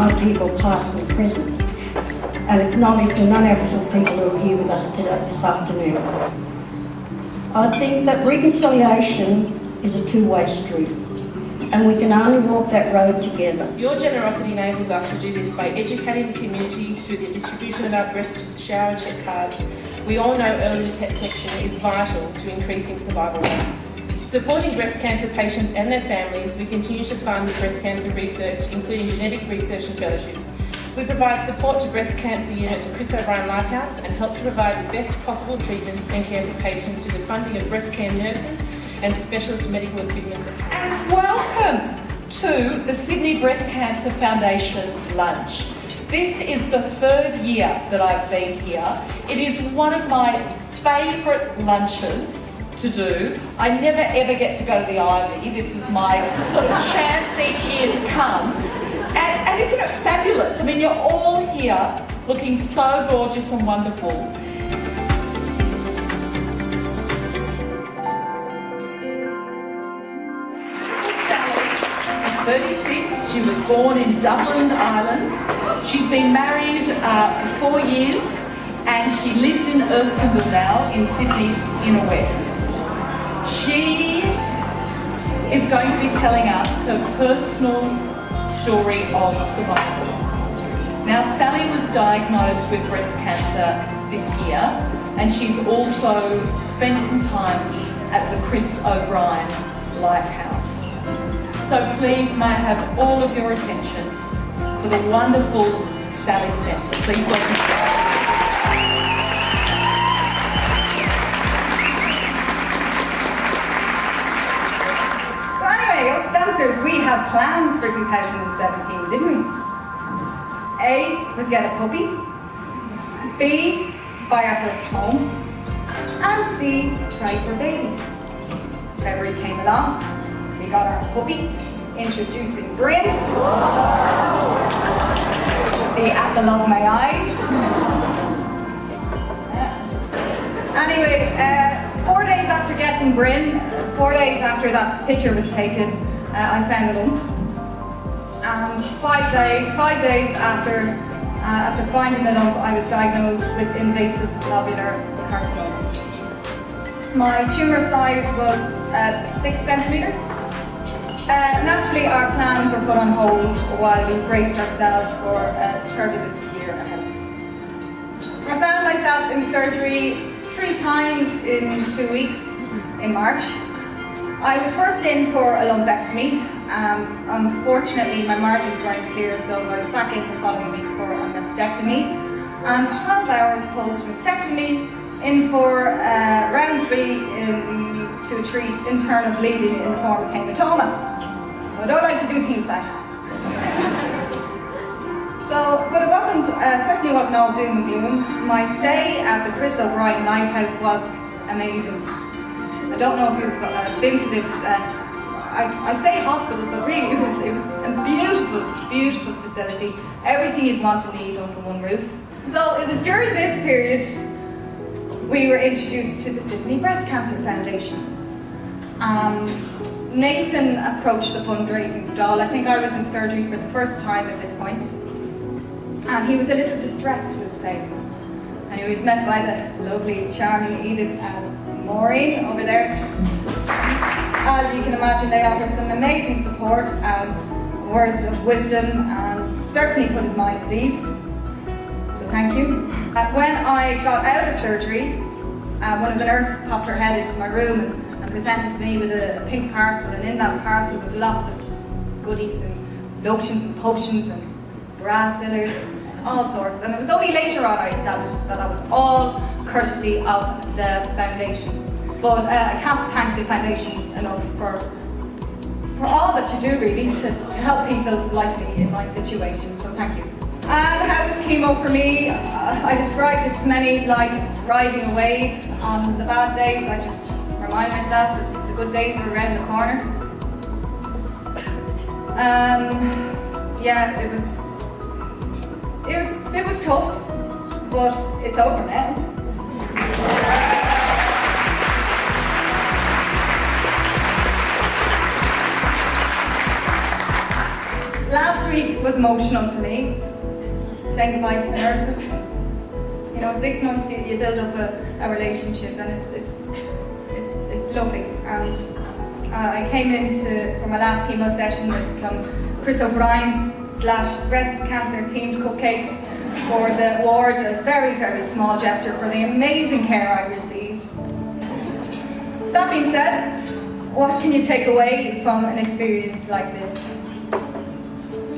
Maori people past and present, and acknowledge the non-Aboriginal people who are here with us this afternoon. I think that reconciliation is a two-way street, and we can only walk that road together. Your generosity enables us to do this by educating the community through the distribution of our breast shower check cards. We all know early detection is vital to increasing survival rates. Supporting breast cancer patients and their families, we continue to fund the breast cancer research, including genetic research and fellowships. We provide support to breast cancer unit at Chris O'Brien Lifehouse and help to provide the best possible treatment and care for patients through the funding of breast care nurses and specialist medical equipment. And welcome to the Sydney Breast Cancer Foundation lunch. This is the third year that I've been here. It is one of my favourite lunches to do. I never ever get to go to the Ivy. This is my sort of chance each year to come. And isn't it fabulous? I mean, you're all here looking so gorgeous and wonderful. Sally is 36. She was born in Dublin, Ireland. She's been married for 4 years and she lives in Erskineville now in Sydney's inner west. She is going to be telling us her personal story of survival. Now, Sally was diagnosed with breast cancer this year, and she's also spent some time at the Chris O'Brien Lifehouse. So please, may I have all of your attention for the wonderful Sally Spencer. Please welcome Sally. Spencers, we had plans for 2017, didn't we? A was get a puppy, B, buy our first home, and C, try for a baby. February came along, we got our puppy, introducing Bryn, the apple of my eye. Anyway, 4 days after getting Bryn, 4 days after that picture was taken, I found a lump. And 5 days after finding the lump, I was diagnosed with invasive lobular carcinoma. My tumour size was 6 centimetres. Naturally, our plans were put on hold while we braced ourselves for a turbulent year ahead of us. I found myself in surgery 3 times in 2 weeks in March. I was first in for a lumpectomy. Unfortunately, my margins weren't clear, so I was back in the following week for a mastectomy. And 12 hours post-mastectomy, in for round 3 to treat internal bleeding in the form of hematoma. I don't like to do things by halves. But it wasn't, certainly wasn't all doom and gloom. My stay at the Chris O'Brien Lifehouse was amazing. I don't know if you've been to this, I say hospital, but really it was a beautiful, beautiful facility. Everything you'd want to need under one roof. So it was during this period we were introduced to the Sydney Breast Cancer Foundation. Nathan approached the fundraising stall. I think I was in surgery for the first time at this point. And he was a little distressed, we'll say. And he was met by the lovely, charming Edith and Maureen over there. As you can imagine, they offered some amazing support and words of wisdom and certainly put his mind at ease. So thank you. When I got out of surgery, one of the nurses popped her head into my room and presented me with a pink parcel, and in that parcel was lots of goodies and lotions and potions and bra fillers and all sorts. And it was only later on I established that that was all courtesy of the foundation. But I can't thank the foundation enough for all that you do, really, to help people like me in my situation, so thank you. And how this came up for me, I described it to many like riding a wave. On the bad days, I just remind myself that the good days are around the corner. Yeah, it was tough, but it's over now. Last week, was emotional for me, saying goodbye to the nurses. You know, 6 months you build up a relationship, and it's lovely. And I came for my last chemo session with some Chris O'Brien's / breast cancer themed cupcakes for the ward, a very, very small gesture for the amazing care I received. That being said, what can you take away from an experience like this?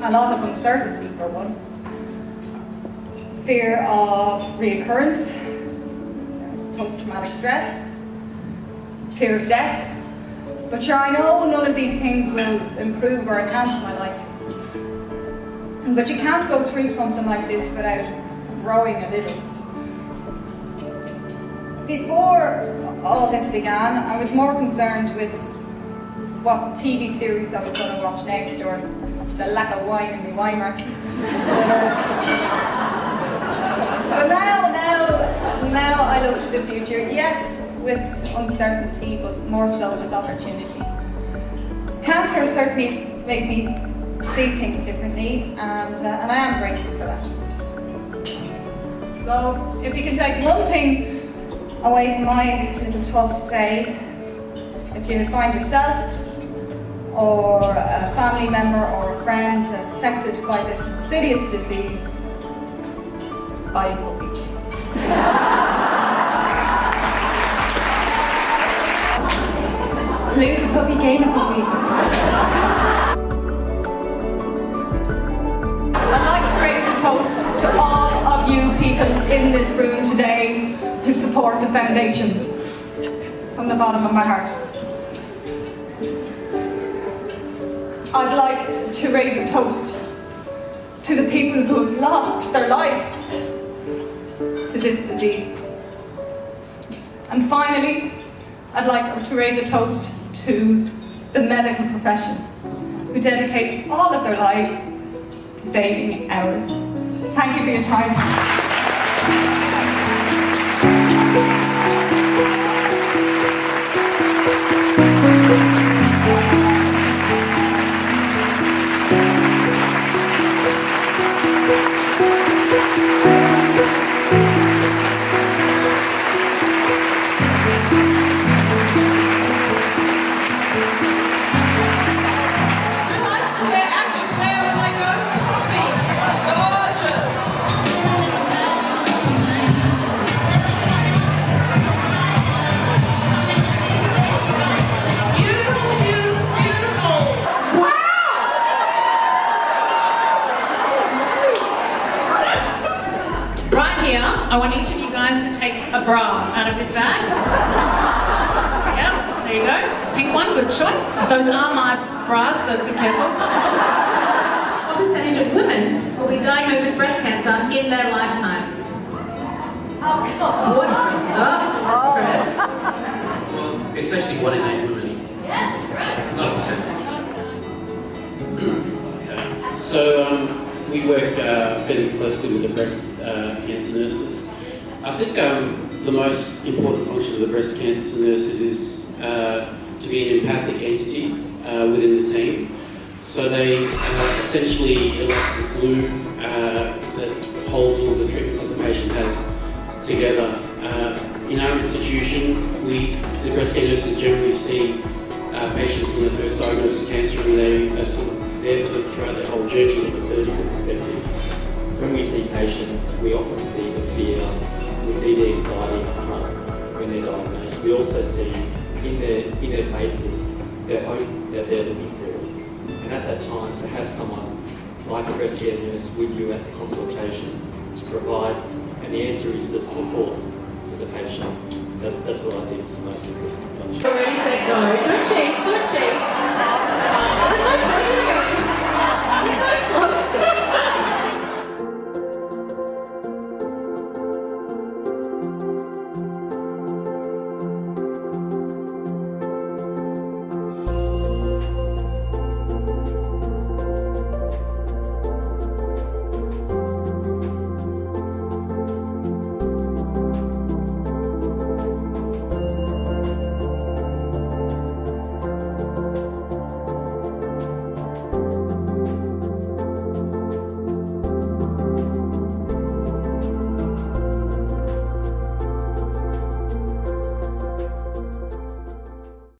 A lot of uncertainty, for one. Fear of reoccurrence, post-traumatic stress, fear of death. But sure, I know none of these things will improve or enhance my life. But you can't go through something like this without growing a little. Before all this began, I was more concerned with what TV series I was going to watch next, or the lack of wine in my Weimar. But now I look to the future, yes, with uncertainty, but more so with opportunity. Cancer certainly made me see things differently, and I am grateful for that. So, if you can take one thing away from my little talk today, if you find yourself or a family member or a friend affected by this insidious disease, buy a puppy. Lose a puppy, gain a puppy. I'd like to raise a toast to all of you people in this room today who support the foundation, from the bottom of my heart. I'd like to raise a toast to the people who have lost their lives to this disease. And finally, I'd like to raise a toast to the medical profession, who dedicate all of their lives to saving ours. Thank you for your time. I want each of you guys to take a bra out of this bag. Yep, there you go. Pink one, good choice. Those are my bras, so be careful. What percentage of women will be diagnosed with breast cancer in their lifetime? Oh, God. What? Fred? Well, it's actually 1 in 8 women. Yes, correct. Not a percent. So, we work fairly closely with the breast cancer nurses. I think the most important function of the breast cancer nurses is to be an empathic entity within the team. So they essentially elect the glue that holds all the treatments that the patient has together. In our institution, the breast cancer nurses generally see patients when they first diagnosed with cancer, and they are sort of there for them throughout their whole journey from a surgical perspective. When we see patients, we often see the fear, we see the anxiety up front when they're diagnosed. We also see in their faces the hope that they're looking for. And at that time, to have someone like a breast care nurse with you at the consultation to provide, and the answer is the support for the patient, that's what I think is the most important.